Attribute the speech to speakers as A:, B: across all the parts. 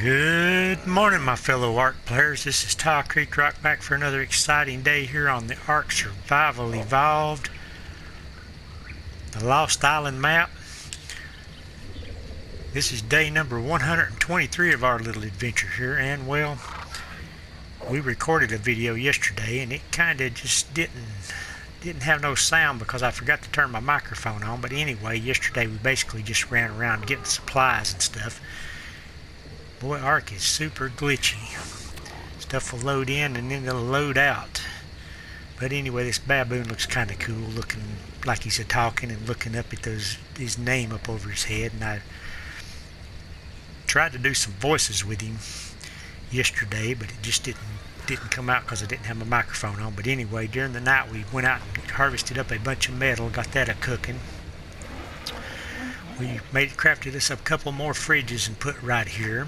A: Good morning, my fellow ARK players. This is Tile Creek Rock back for another exciting day here on the ARK Survival Evolved, the Lost Island map. This is day number 123 of our little adventure here, and well, we recorded a video yesterday and it kind of just didn't have no sound because I forgot to turn my microphone on. But anyway, yesterday we basically just ran around getting supplies and stuff. Boy, ARK is super glitchy. Stuff will load in and then it'll load out. But anyway, this baboon looks kind of cool, looking like he's talking and looking up at his name up over his head. And I tried to do some voices with him yesterday, but it just didn't come out because I didn't have my microphone on. But anyway, during the night we went out and harvested up a bunch of metal, got that a-cooking. We crafted us a couple more fridges and put right here.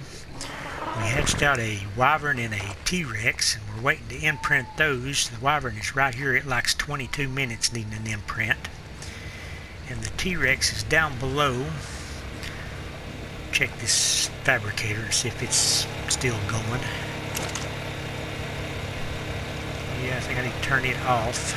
A: We hatched out a wyvern and a T-Rex, and we're waiting to imprint those. The wyvern is right here. It likes 22 minutes needing an imprint. And the T-Rex is down below. Check this fabricator and see if it's still going. Yeah, I think I need to turn it off.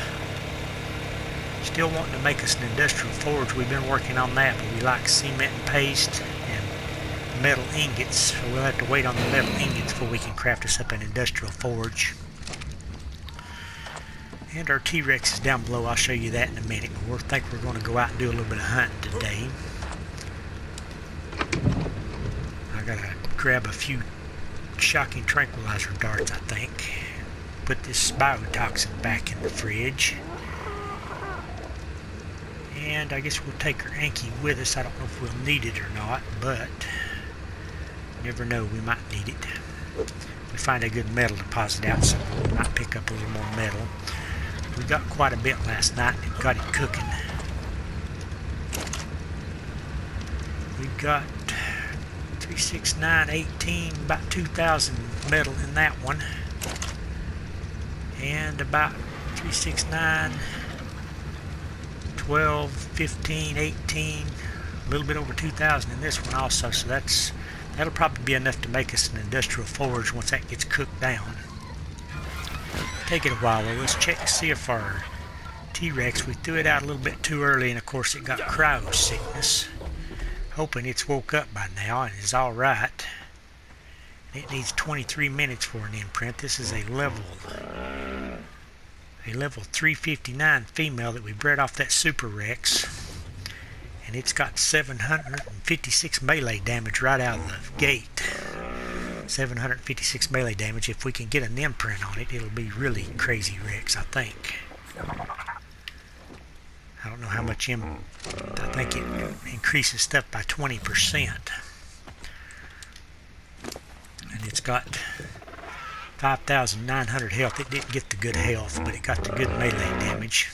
A: Still wanting to make us an industrial forge. We've been working on that, but we like cement and paste and metal ingots, so we'll have to wait on the metal ingots before we can craft us up an industrial forge. And our T-Rex is down below. I'll show you that in a minute, but I think we're going to go out and do a little bit of hunting today. I gotta grab a few shocking tranquilizer darts, I think. Put this biotoxin back in the fridge. And I guess we'll take our Anki with us. I don't know if we'll need it or not, but you never know, we might need it. We find a good metal deposit out, so we might pick up a little more metal. We got quite a bit last night and got it cooking. We've got 3, 6, 9, 18, about 2,000 metal in that one. And about 3, 6, 9, 12, 15, 18, a little bit over 2,000 in this one also, so that'll probably be enough to make us an industrial forge once that gets cooked down. Take it a while though. Let's check to see if our T-Rex, we threw it out a little bit too early, and of course it got cryo sickness. Hoping it's woke up by now and is alright. It needs 23 minutes for an imprint. This is a level 359 female that we bred off that Super Rex, and it's got 756 melee damage right out of the gate. 756 melee damage. If we can get an imprint on it, it'll be really crazy Rex, I think. I don't know how much I think it increases stuff by 20%. And it's got 5,900 health. It didn't get the good health, but it got the good melee damage.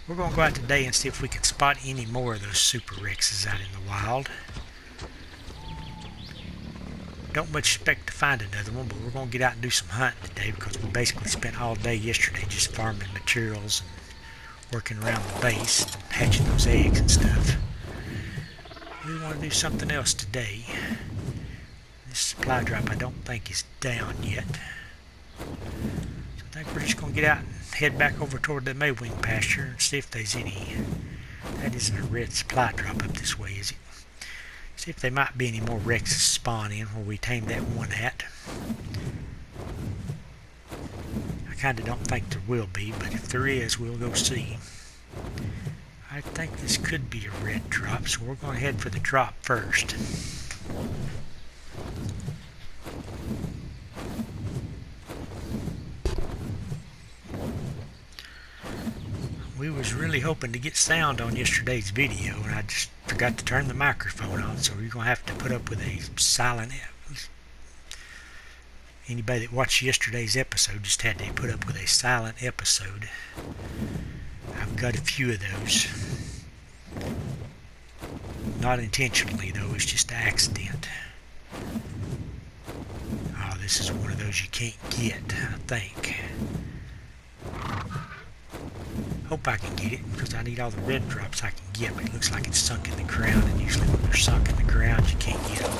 A: We're going to go out today and see if we can spot any more of those Super Rexes out in the wild. Don't much expect to find another one, but we're going to get out and do some hunting today because we basically spent all day yesterday just farming materials and working around the base and hatching those eggs and stuff. We want to do something else today. This supply drop I don't think is down yet. So I think we're just going to get out and head back over toward the Maywing pasture and see if there's any. That isn't a red supply drop up this way, is it? See if there might be any more Rexes spawn in where we tamed that one at. I kind of don't think there will be, but if there is, we'll go see. I think this could be a red drop, so we're going to head for the drop first. We was really hoping to get sound on yesterday's video, and I just forgot to turn the microphone on, so you're going to have to put up with a silent... Anybody that watched yesterday's episode just had to put up with a silent episode. I've got a few of those. Not intentionally, though. It's just an accident. Oh, this is one of those you can't get, I think. Hope I can get it, because I need all the red drops I can get, but it looks like it's sunk in the ground, and usually when they're sunk in the ground, you can't get them.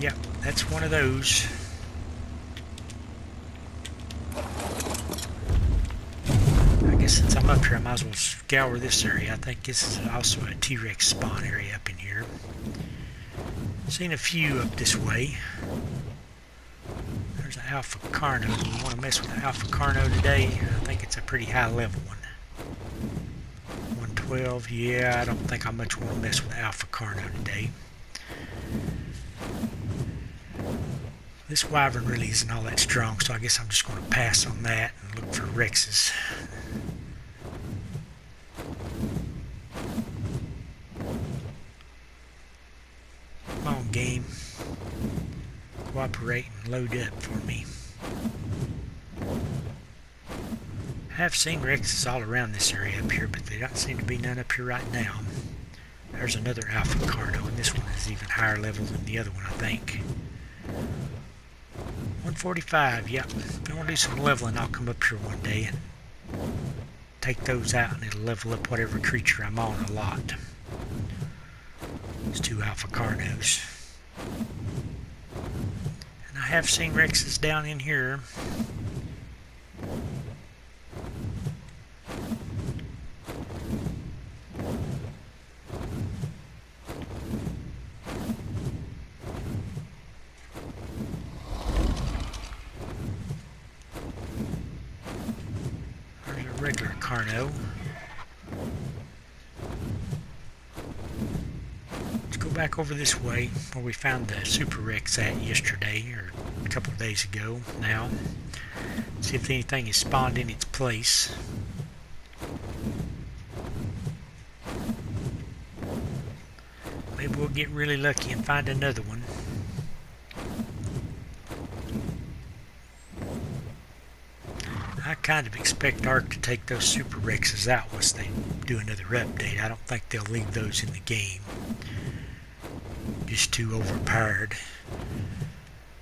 A: Yep, that's one of those. I guess since I'm up here, I might as well scour this area. I think this is also a T-Rex spawn area up in here. Seen a few up this way. There's an Alpha Carno. We want to mess with the Alpha Carno today. I think it's a pretty high level one. 112. Yeah, I don't think I much want to mess with the Alpha Carno today. This wyvern really isn't all that strong, so I guess I'm just going to pass on that and look for Rexes. Come on, game. Cooperate and load up for me. I have seen Rexes all around this area up here, but there don't seem to be none up here right now. There's another Alpha Carno, and this one is even higher level than the other one, I think. 145, yep. If I want to do some leveling, I'll come up here one day and take those out, and it'll level up whatever creature I'm on a lot. There's two Alpha Carnos. And I have seen Rexes down in here. Regular Carno. Let's go back over this way where we found the Super Rex at yesterday, or a couple of days ago now. See if anything is spawned in its place. Maybe we'll get really lucky and find another one. I kind of expect ARK to take those Super Rexes out once they do another update. I don't think they'll leave those in the game. Just too overpowered.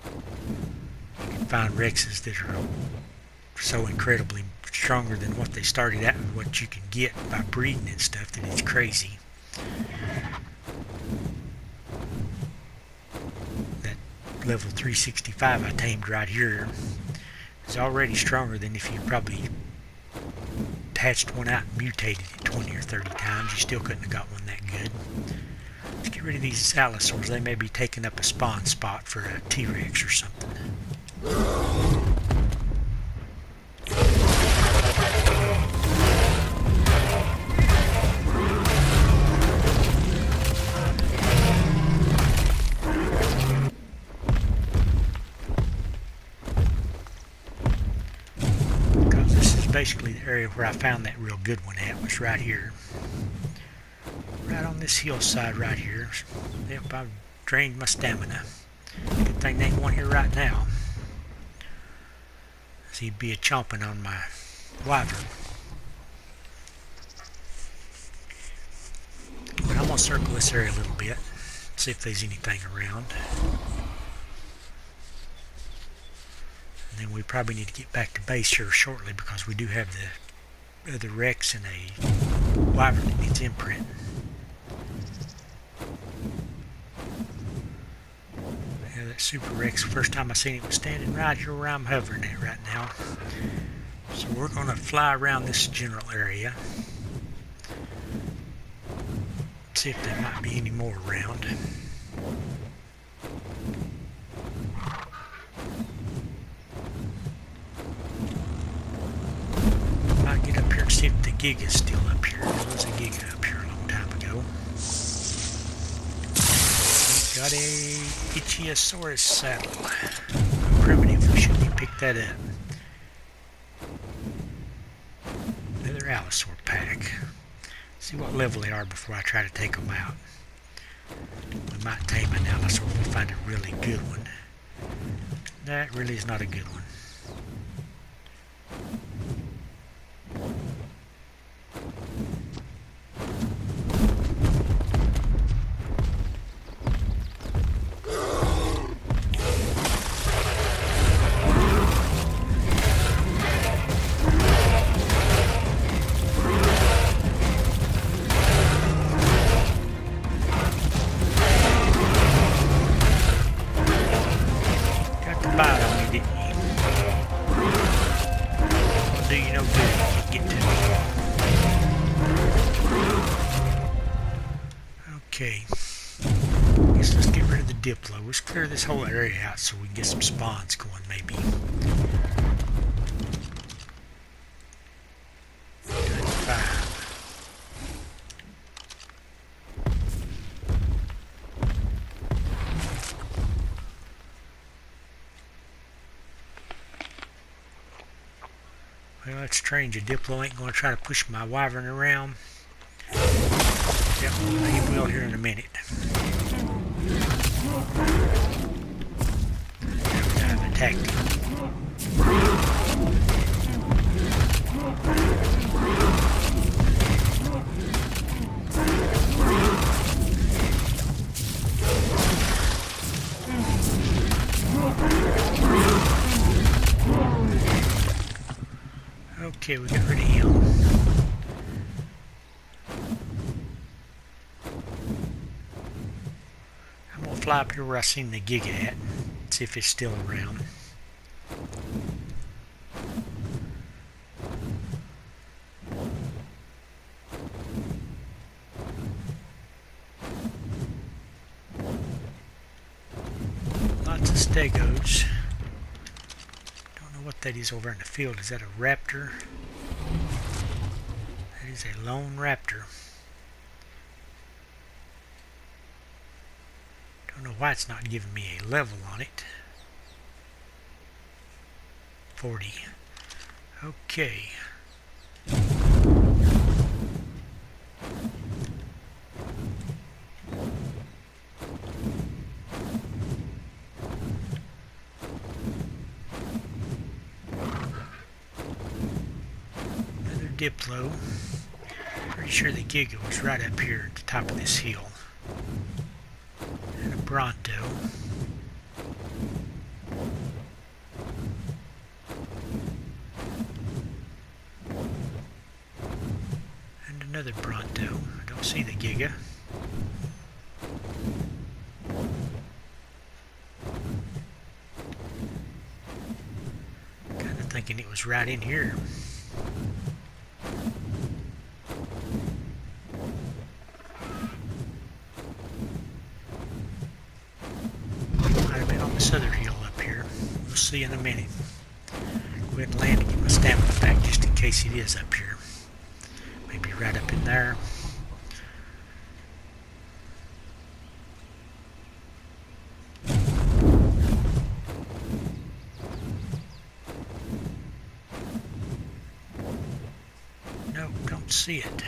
A: You can find Rexes that are so incredibly stronger than what they started out with, what you can get by breeding and stuff, that it's crazy. That level 365 I tamed right here is already stronger than if you probably hatched one out and mutated it 20 or 30 times. You still couldn't have got one that good. Let's get rid of these allosaurs. They may be taking up a spawn spot for a T-Rex or something. Basically the area where I found that real good one at was right here. Right on this hillside right here. Yep, I've drained my stamina. Good thing there ain't one here right now. So he'd be a chomping on my wyvern. But I'm going to circle this area a little bit. See if there's anything around. And then we probably need to get back to base here shortly, because we do have the other Rex and a wyvern that needs imprint. Yeah, that Super Rex, first time I seen it, was standing right here where I'm hovering at right now. So we're going to fly around this general area. See if there might be any more around. See if the Giga's still up here. There was a Giga up here a long time ago. We've got a Ichthyosaurus saddle. Primitive, we should pick that up. Another Allosaur pack. See what level they are before I try to take them out. We might tame an Allosaur if we find a really good one. That really is not a good one. bite on me, didn't you? Won't do you no good if you get to me. Okay. Guess let's get rid of the Diplo. Let's clear this whole area out so we can get some spawns going, maybe. Well, that's strange. A Diplo ain't going to try to push my wyvern around. Yep, he will here in a minute. I've attacked him. Okay, we got rid of him. I'm gonna fly up here where I seen the Giga at, see if it's still around. Lots of stegos. What that is over in the field. Is that a raptor? That is a lone raptor. Don't know why it's not giving me a level on it. 40. Okay. Diplo. Pretty sure the Giga was right up here at the top of this hill. And a Bronto. And another Bronto. I don't see the Giga. Kinda thinking it was right in here. This other hill up here. We'll see in a minute. Go ahead and land and get my stamina back just in case it is up here. Maybe right up in there. No, don't see it.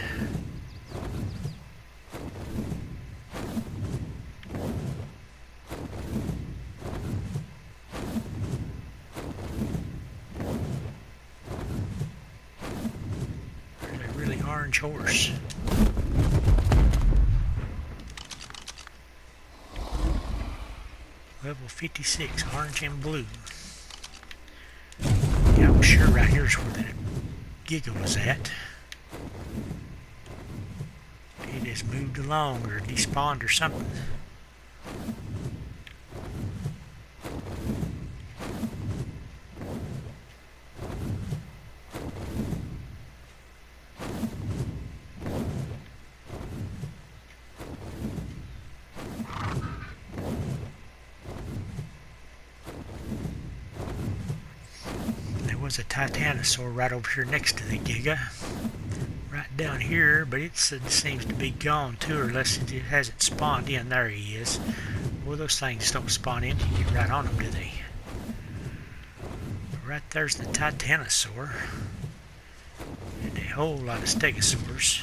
A: Orange horse. Level 56, orange and blue. Yeah, I'm sure right here's where the Giga was at. It has moved along or despawned or something. Was a Titanosaur right over here next to the Giga. Right down here, but it seems to be gone too, or unless it hasn't spawned in. There he is. Well, those things don't spawn in till you get right on them, do they? Right there's the Titanosaur. And a whole lot of Stegosaurs.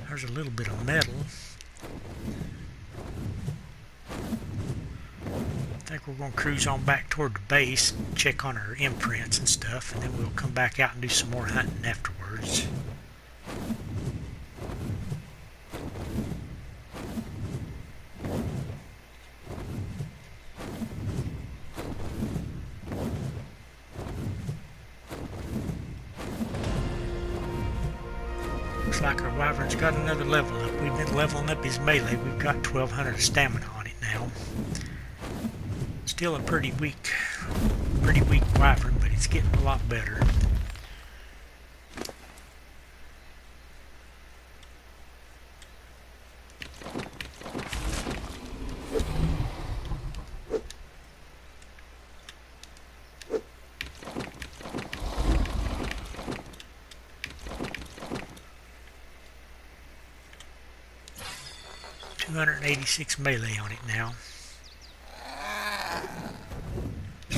A: There's a little bit of metal. I think we're going to cruise on back toward the base, check on our imprints and stuff, and then we'll come back out and do some more hunting afterwards. looks like our wyvern's got another level up. We've been leveling up his melee. We've got 1200 stamina on it now. Still a pretty weak wyvern, but it's getting a lot better. .286 melee on it now.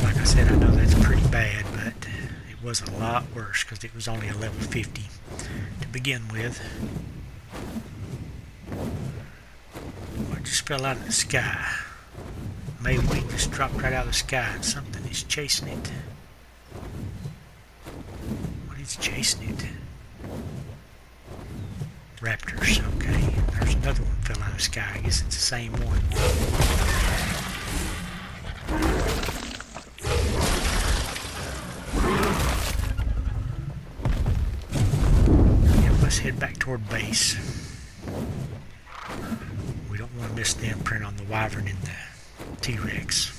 A: Like I said, I know that's pretty bad, but it was a lot worse because it was only a level 50 to begin with. What just fell out of the sky? Maybe we just dropped right out of the sky and something is chasing it. What is chasing it? Raptors, okay. There's another one fell out of the sky. I guess it's the same one. Yep, let's head back toward base. We don't want to miss the imprint on the wyvern and the T-Rex.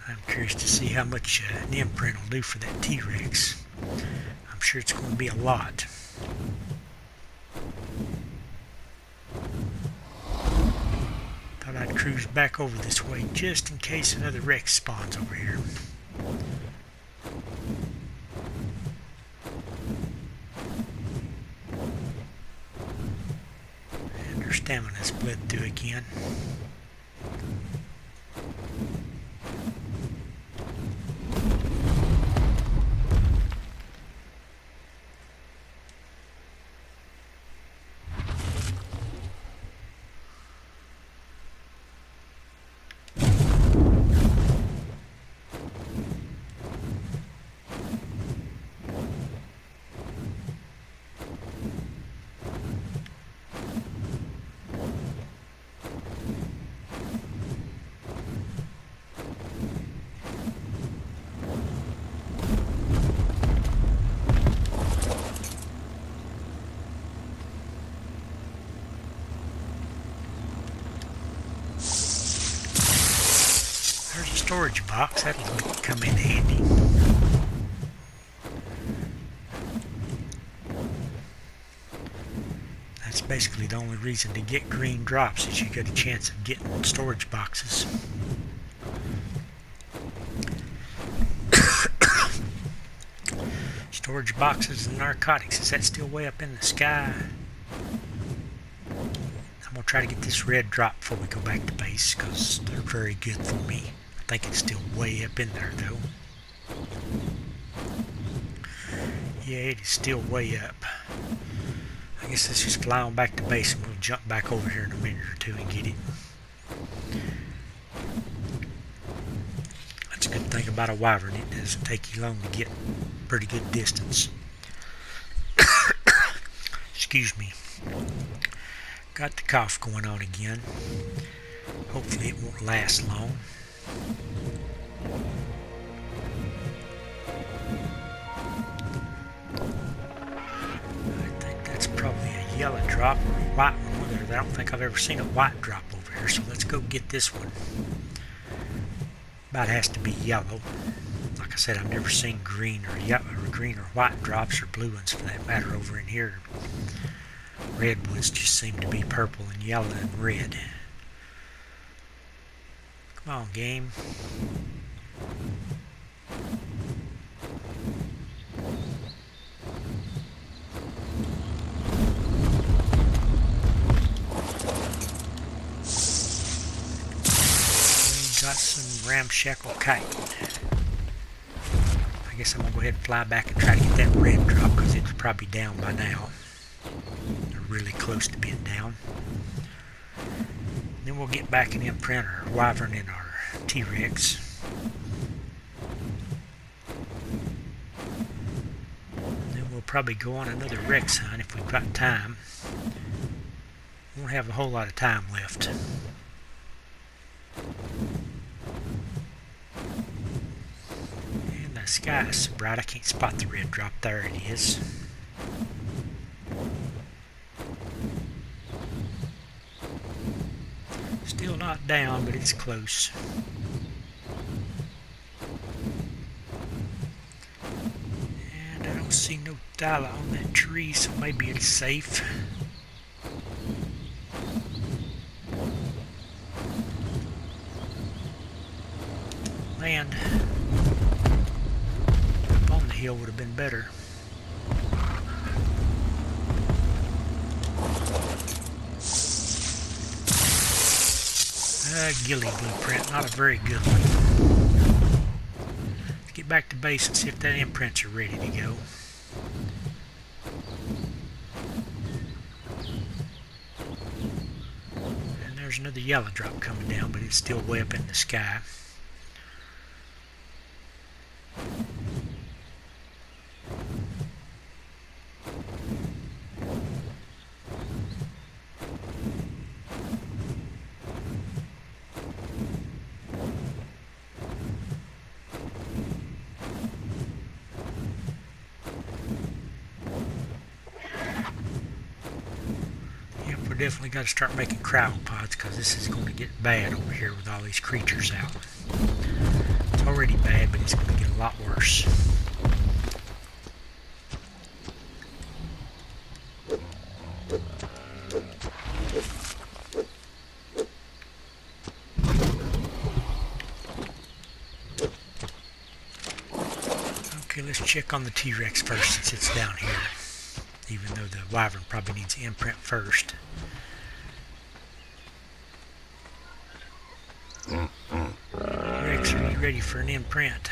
A: I'm curious to see how much an imprint will do for that T-Rex. I'm sure it's going to be a lot. Thought I'd cruise back over this way just in case another Rex spawns over here. And their stamina's bled through again. There's a storage box. That'll come in handy. That's basically the only reason to get green drops is you get a chance of getting storage boxes. Storage boxes and narcotics. Is that still way up in the sky? I'm going to try to get this red drop before we go back to base because they're very good for me. I think it's still way up in there though. Yeah, it is still way up. I guess let's just fly on back to base and we'll jump back over here in a minute or two and get it. That's a good thing about a wyvern. It doesn't take you long to get pretty good distance. Excuse me. Got the cough going on again. Hopefully it won't last long. I think that's probably a yellow drop or a white one. I don't think I've ever seen a white drop over here, so let's go get this one. About has to be yellow. Like I said, I've never seen green or yellow or green or white drops or blue ones for that matter over in here. Red ones just seem to be purple and yellow and red. Come on, game. We got some ramshackle kite. I guess I'm going to go ahead and fly back and try to get that red drop because it's probably down by now. They're really close to being down. Then we'll get back and imprint our wyvern in our T-Rex. Then we'll probably go on another Rex hunt if we've got time. We won't have a whole lot of time left. And the sky is so bright I can't spot the red drop. There it is. Still not down, but it's close. And I don't see no thyla on that tree, so maybe it's safe. Land up on the hill would have been better. Gilly blueprint, not a very good one. Let's get back to base and see if that imprints are ready to go. And there's another yellow drop coming down, but it's still way up in the sky. Definitely got to start making cryopods because this is going to get bad over here with all these creatures out. It's already bad, but it's going to get a lot worse. Okay, let's check on the T-Rex first since it's down here, even though the wyvern probably needs to imprint first. Rex, are you ready for an imprint?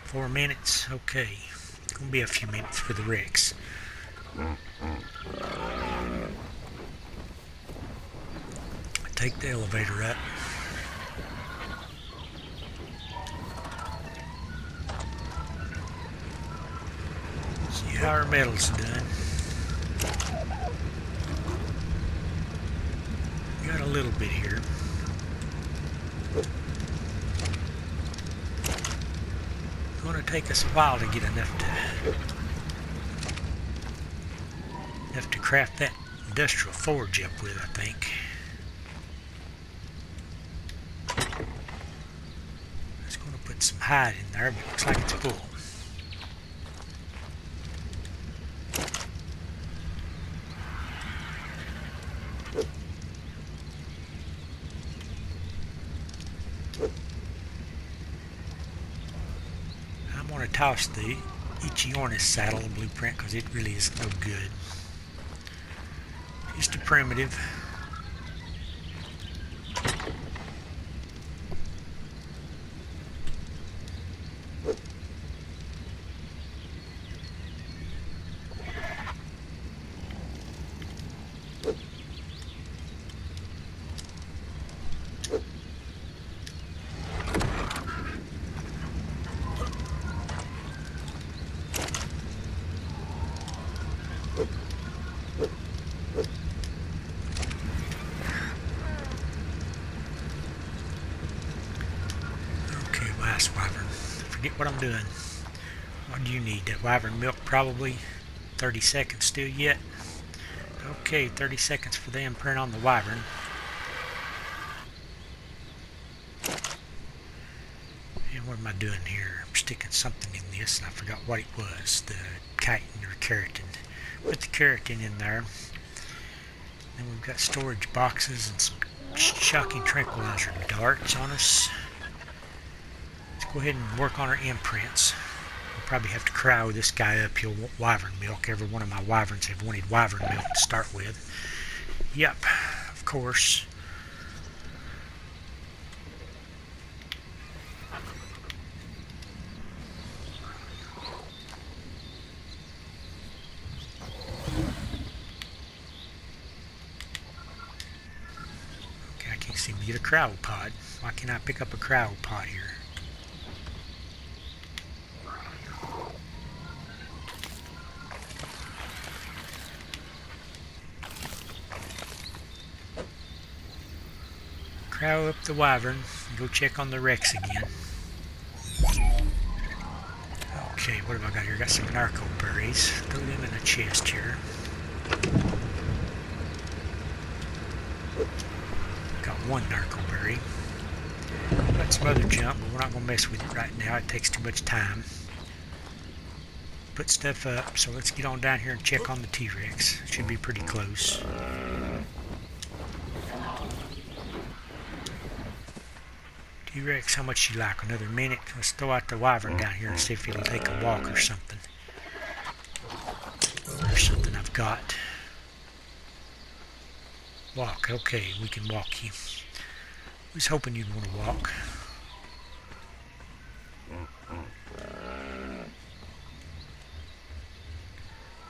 A: 4 minutes? Okay. It's going to be a few minutes for the Rex. Take the elevator up. See how our metal's done. Got a little bit here. It's going to take us a while to get enough to craft that industrial forge up with, I think. It's going to put some hide in there, but it looks like it's full. I'm going to toss the Ichionis saddle blueprint because it really is no good. Just a primitive. Wyvern. Forget what I'm doing. What do you need? That wyvern milk probably. 30 seconds still yet. Okay, 30 seconds for the imprint on the wyvern. And what am I doing here? I'm sticking something in this and I forgot what it was. The chitin or keratin. Put the keratin in there. Then we've got storage boxes and some shocking tranquilizer darts on us. Go ahead and work on our imprints. We'll probably have to cryo this guy up. He'll want wyvern milk. Every one of my wyverns have wanted wyvern milk to start with. Yep, of course. Okay, I can't seem to get a cryopod. Why can't I pick up a cryopod here? Cryo up the wyvern and go check on the Rex again. Okay, what have I got here? Got some narco berries. Throw them in a chest here. Got one narco berry. Got some other junk, but we're not going to mess with it right now. It takes too much time. Put stuff up, so let's get on down here and check on the T-Rex. Should be pretty close. T-Rex, how much you like? Another minute? Let's throw out the wyvern down here and see if it'll take a walk or something. There's something I've got. Walk, okay, we can walk you. I was hoping you'd want to walk.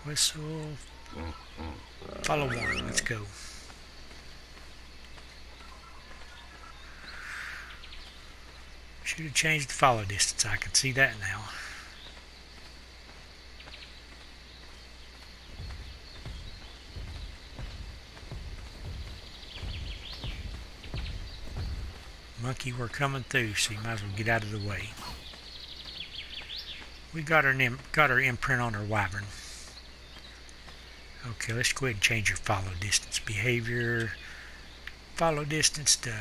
A: Whistle. Follow one, let's go. Should have changed the follow distance, I can see that now. Monkey, we're coming through, so you might as well get out of the way. We got our imprint on our wyvern. Okay, let's go ahead and change your follow distance. Behavior, follow distance to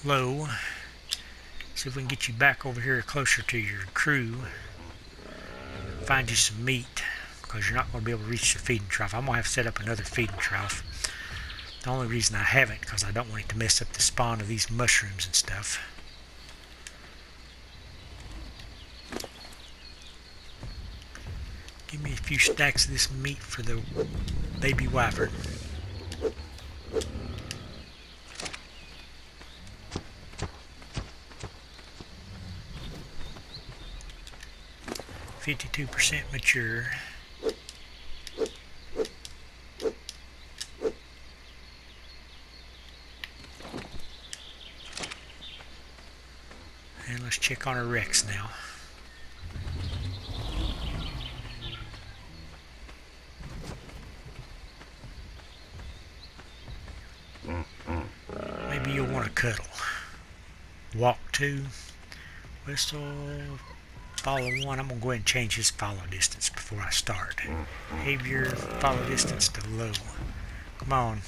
A: low. See if we can get you back over here closer to your crew. Find you some meat, because you're not going to be able to reach the feeding trough. I'm going to have to set up another feeding trough. The only reason I haven't, because I don't want it to mess up the spawn of these mushrooms and stuff. Give me a few stacks of this meat for the baby wyvern. .52% mature. And let's check on our Rex now. Maybe you'll want to cuddle. Walk two. Whistle. Follow one. I'm going to go ahead and change his follow distance before I start. Behavior, follow distance to low. Come on.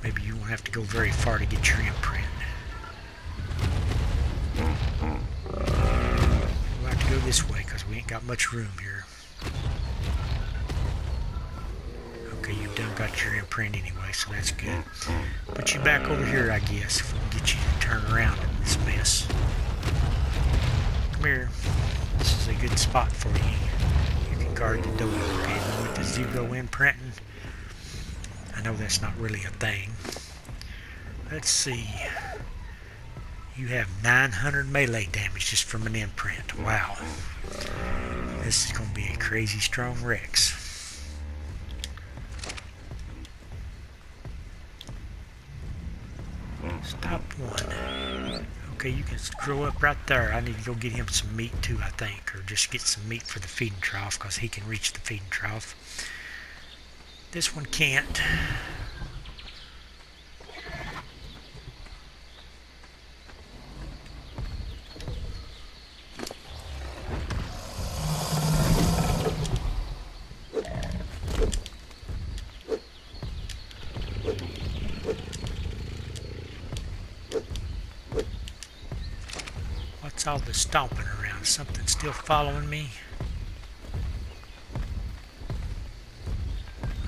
A: Maybe you won't have to go very far to get your imprint. We'll have to go this way because we ain't got much room here. Okay, you've done got your imprint anyway, so that's good. Put you back over here, I guess, if we can get you to turn around in this mess. Come here. This is a good spot for you. You can guard the door, okay? With the 0 imprinting, I know that's not really a thing. Let's see. You have 900 melee damage just from an imprint. Wow. This is going to be a crazy strong Rex. Stop one. Okay, you can grow up right there. I need to go get him some meat too, I think. Or just get some meat for the feeding trough, because he can reach the feeding trough. This one can't. What's all the stomping around? Something still following me?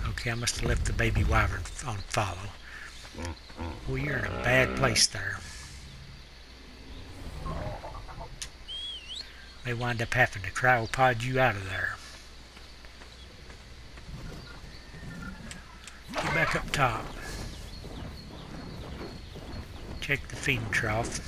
A: Okay, I must have left the baby wyvern on follow. Well, you're in a bad place there. May wind up having to cryopod you out of there. Get back up top. Check the feeding trough.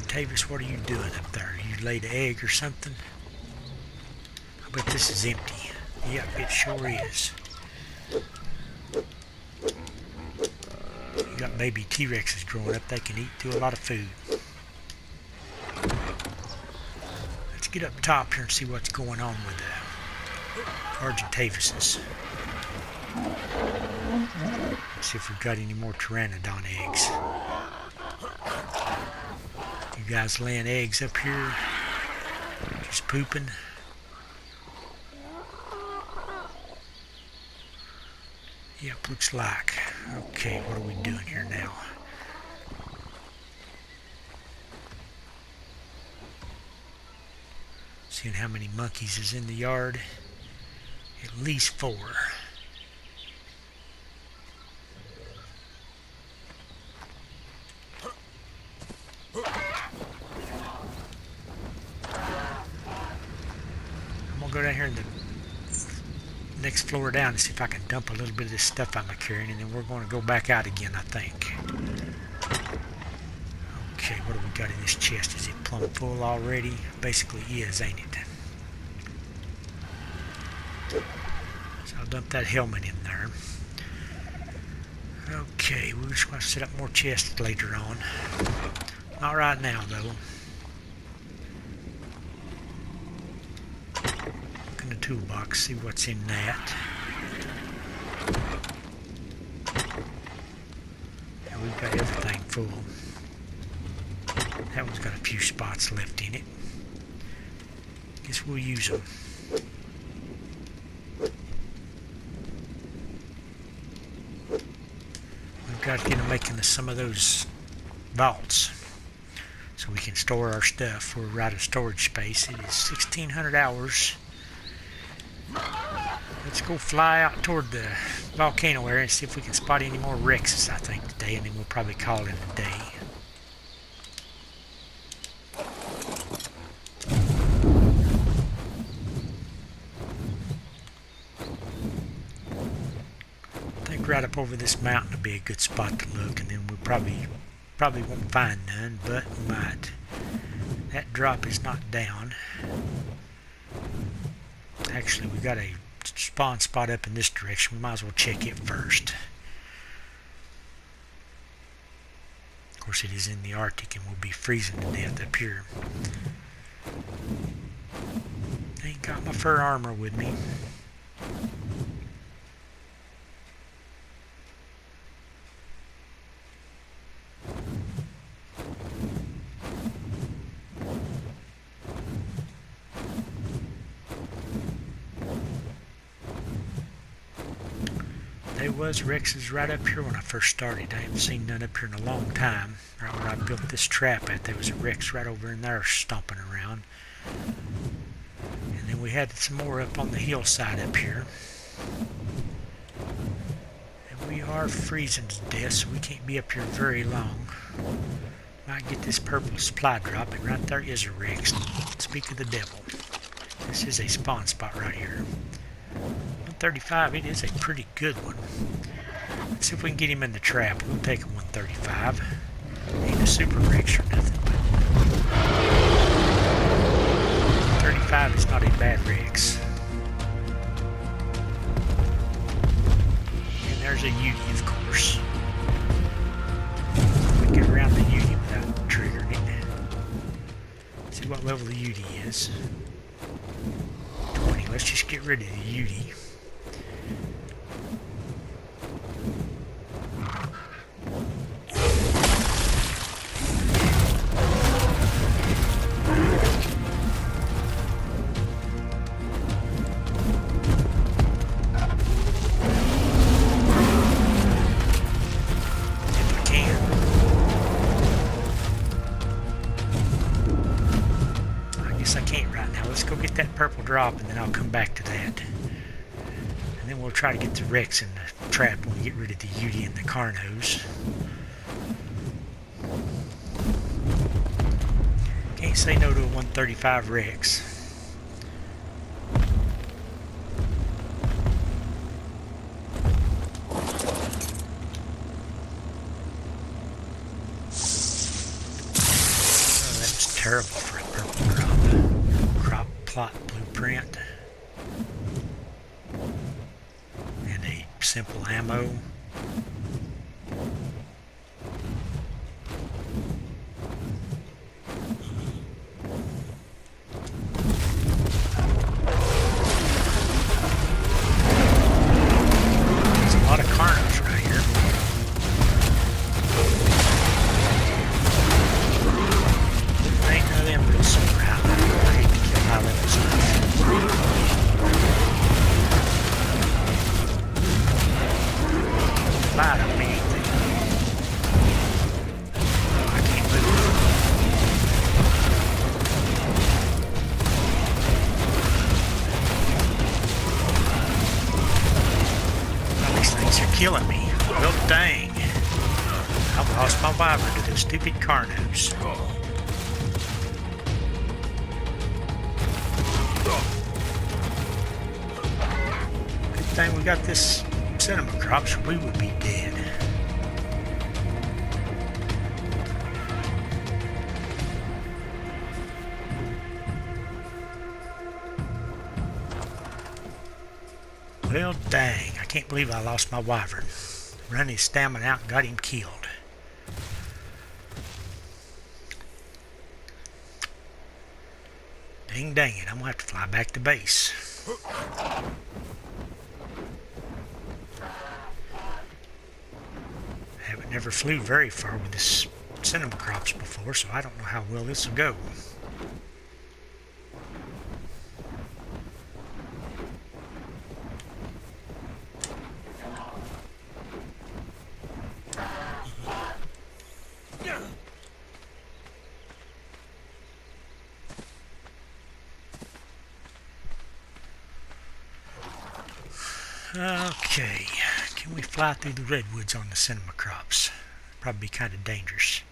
A: Tavis, what are you doing up there? You laid an egg or something? I bet this is empty. Yep, it sure is. You got baby T-Rexes growing up. They can eat through a lot of food. Let's get up top here and see what's going on with the Argentavises. See see if we've got any more pteranodon eggs. You guys laying eggs up here? Just pooping? Yep, looks like. Okay, what are we doing here now? Seeing how many monkeys is in the yard. At least 4. I'm gonna go down here in the next floor down and see if I can dump a little bit of this stuff I'm carrying, and then we're going to go back out again, I think. Okay, what do we got in this chest? Is it plumb full already? Basically is, ain't it? So I'll dump that helmet in there. Okay, we're just going to set up more chests later on. Not right now, though. Look in the toolbox, see what's in that. And we've got everything full. That one's got a few spots left in it. Guess we'll use them. We've got to get them making some of those vaults so we can store our stuff. We're out of storage space. It is 1600 hours. Let's go fly out toward the volcano area and see if we can spot any more Rexes, I think, today, and then we'll probably call it a day. Right up over this mountain will be a good spot to look, and then we'll probably won't find none, but we might. That drop is not down. Actually, we got a spawn spot up in this direction. We might as well check it first. Of course, it is in the Arctic, and we'll be freezing to death up here. Ain't got my fur armor with me. There was Rexes right up here when I first started. I haven't seen none up here in a long time. Right where I built this trap at, there was a Rex right over in there stomping around. And then we had some more up on the hillside up here. And we are freezing to death, so we can't be up here very long. Might get this purple supply drop, and right there is a Rex. Speak of the devil. This is a spawn spot right here. 135, it is a pretty good one. Let's see if we can get him in the trap. We'll take a 135. Ain't a super Rex or nothing, but 135 is not a bad Rex. And there's a Yeti, of course. We get around the Yeti without triggering it. See what level the Yeti is. 20. Let's just get rid of the Yeti. Drop, and then I'll come back to that, and then we'll try to get the Rex in the trap when we get rid of the Yeti and the Carnos. Can't say no to a 135 Rex. Oh, that was terrible for a purple crop plot blueprint and a simple ammo. There's a lot of Carnos right here. fly don't mean anything. I can't move. Well, these things are killing me. Well, dang. I've lost my wyvern to those stupid carnos. Good thing we got this Sinomacrops, we would be dead. Well, dang, I can't believe I lost my wyvern. Run his stamina out and got him killed. Dang it, I'm gonna have to fly back to base. Haven't never flew very far with this Sinomacrops before, so I don't know how well this will go. Okay, can we fly through the redwoods on the Sinomacrops? Probably be kind of dangerous.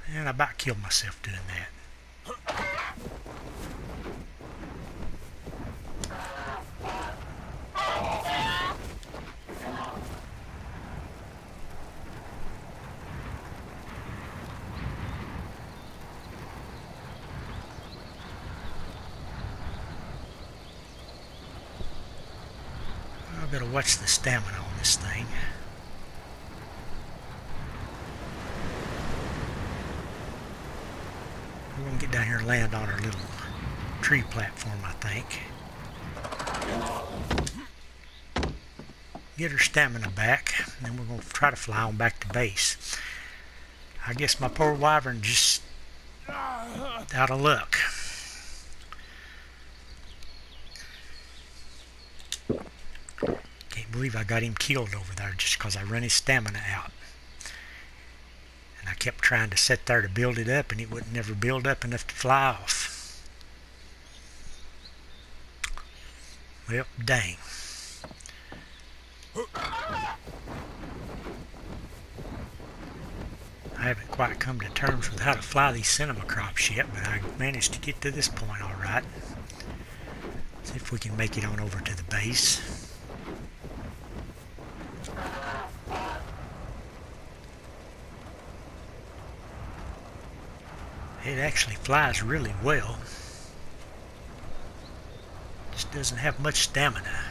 A: And I about killed myself doing that. I've got to watch the stamina on this thing. We're going to get down here and land on our little tree platform, I think. Get her stamina back, and then we're going to try to fly on back to base. I guess my poor wyvern just out of luck. Can't believe I got him killed over there just because I run his stamina out. And I kept trying to sit there to build it up, and it wouldn't never build up enough to fly off. Well, dang. I haven't quite come to terms with how to fly these Sinomacrops yet, but I managed to get to this point all right. See if we can make it on over to the base. It actually flies really well. Just doesn't have much stamina.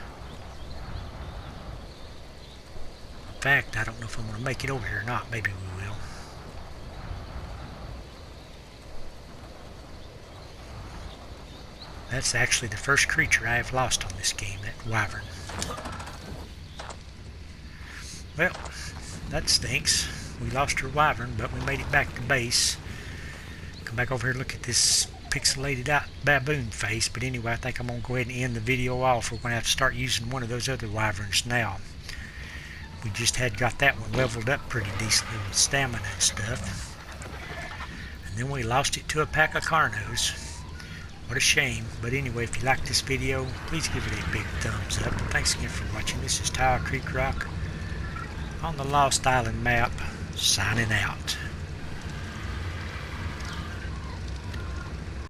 A: In fact, I don't know if I'm going to make it over here or not. Maybe we will. That's actually the first creature I have lost on this game, that wyvern. Well, that stinks. We lost our wyvern, but we made it back to base. Come back over here and look at this pixelated out baboon face. But anyway, I think I'm going to go ahead and end the video off. We're going to have to start using one of those other wyverns now. We just had got that one leveled up pretty decently with stamina and stuff. And then we lost it to a pack of carnos. What a shame. But anyway, if you liked this video, please give it a big thumbs up. And thanks again for watching. This is Tower Creek Rock on the Lost Island map, signing out.